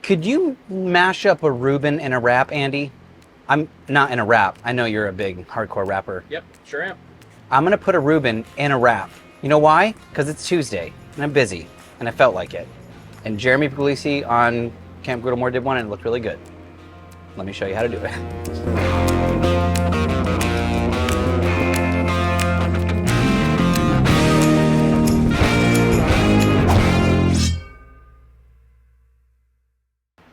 Could you mash up a Reuben in a wrap, Andy? I'm not in a wrap. I know you're a big hardcore rapper. Yep, sure am. I'm gonna put a Reuben in a wrap. You know why? Because it's Tuesday and I'm busy and I felt like it. And Jeremy Puglisi on Camp Griddlemore did one and it looked really good. Let me show you how to do it.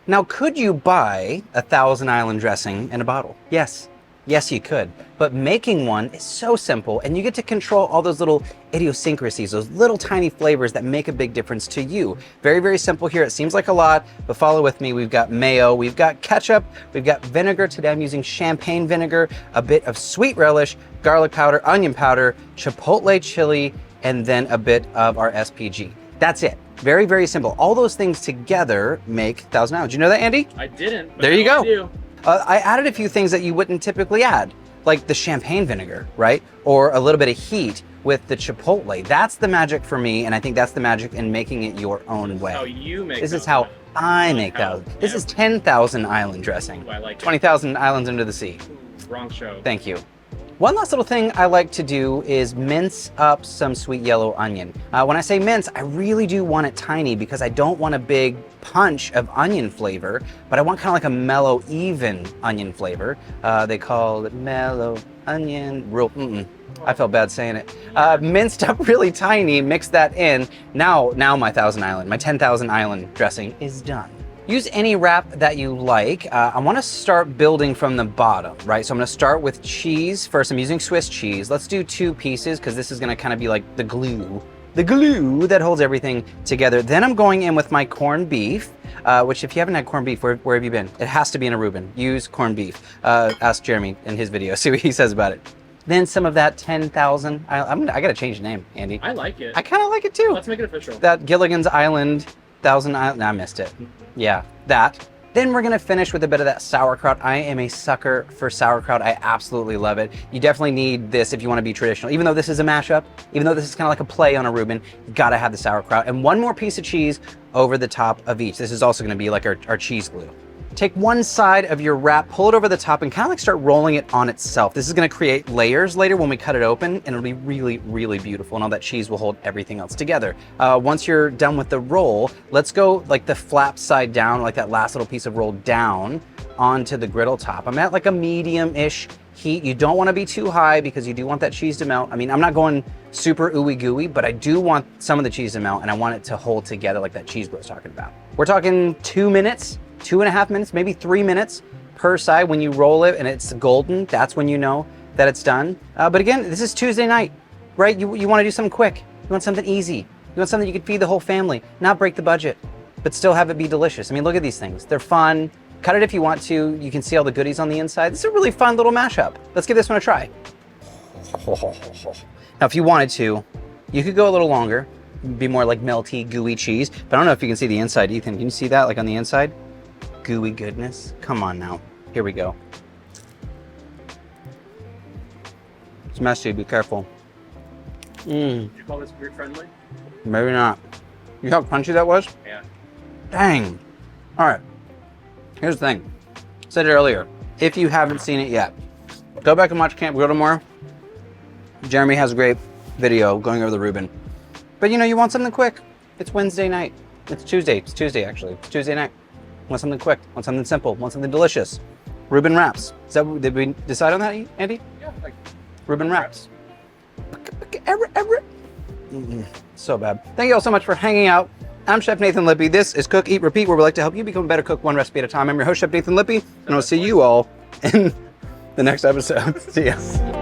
Now, could you buy a Thousand Island dressing in a bottle? Yes. Yes, you could. But making one is so simple, and you get to control all those little idiosyncrasies, those little tiny flavors that make a big difference to you. Very, very simple here. It seems like a lot, but follow with me. We've got mayo, we've got ketchup, we've got vinegar. Today I'm using champagne vinegar, a bit of sweet relish, garlic powder, onion powder, chipotle chili, and then a bit of our S.P.G. That's it. Very, very simple. All those things together make Thousand Island. Did you know that, Andy? I didn't. But there you now go. I added a few things that you wouldn't typically add, like the champagne vinegar, right? Or a little bit of heat with the chipotle. That's the magic for me, and I think that's the magic in making it your own way. How you make this is how I make Thousand. This is 10,000 Island dressing. Ooh, I like 20,000 islands under the sea. Ooh, wrong show. Thank you. One last little thing I like to do is mince up some sweet yellow onion. When I say mince, I really do want it tiny because I don't want a big punch of onion flavor, but I want kind of like a mellow, even onion flavor. They call it mellow onion. I felt bad saying it. Minced up really tiny, mix that in. Now my Thousand Island, my 10,000 Island dressing is done. Use any wrap that you like. I want to start building from the bottom, right? So I'm going to start with cheese. First, I'm using Swiss cheese. Let's do 2 pieces because this is going to kind of be like the glue that holds everything together. Then I'm going in with my corned beef, which if you haven't had corned beef, where have you been? It has to be in a Reuben. Use corned beef. Ask Jeremy in his video, see what he says about it. Then some of that 10,000, I got to change the name, Andy. I like it. I kind of like it too. Let's make it official. That Gilligan's Island, Thousand Island, I missed it. Yeah, that. Then we're gonna finish with a bit of that sauerkraut. I am a sucker for sauerkraut. I absolutely love it. You definitely need this if you wanna be traditional. Even though this is a mashup, even though this is kind of like a play on a Reuben, you gotta have the sauerkraut. And 1 more piece of cheese over the top of each. This is also gonna be like our cheese glue. Take one side of your wrap, pull it over the top, and kind of like start rolling it on itself. This is gonna create layers later when we cut it open, and it'll be really, really beautiful, and all that cheese will hold everything else together. Once you're done with the roll, let's go like the flap side down, like that last little piece of roll down onto the griddle top. I'm at like a medium-ish heat. You don't wanna be too high because you do want that cheese to melt. I mean, I'm not going super ooey gooey, but I do want some of the cheese to melt, and I want it to hold together like that cheese glue I was talking about. We're talking 2 minutes, 2.5 minutes, maybe 3 minutes per side. When you roll it and it's golden, that's when you know that it's done. But again, this is Tuesday night, right? You want to do something quick. You want something easy. You want something you could feed the whole family, not break the budget, but still have it be delicious. I mean, look at these things. They're fun. Cut it if you want to. You can see all the goodies on the inside. This is a really fun little mashup. Let's give this one a try. Now, if you wanted to, you could go a little longer, be more like melty, gooey cheese, but I don't know if you can see the inside. Ethan, can you see that, like on the inside? Gooey goodness. Come on now. Here we go. It's messy, be careful. Did you call this beard friendly? Maybe not. You know how crunchy that was? Yeah. Dang. All right. Here's the thing. I said it earlier. If you haven't seen it yet, go back and watch Camp Griddlemore. Jeremy has a great video going over the Reuben. But you know, you want something quick. It's Wednesday night. It's Tuesday. It's Tuesday, actually. It's Tuesday night. Want something quick, want something simple, want something delicious. Reuben wraps. Is that, did we decide on that, Andy? Yeah, like Reuben wraps. So bad. Thank you all so much for hanging out. I'm Chef Nathan Lippy. This is Cook, Eat, Repeat, where we like to help you become a better cook 1 recipe at a time. I'm your host, Chef Nathan Lippy, and I'll see you all in the next episode. See ya.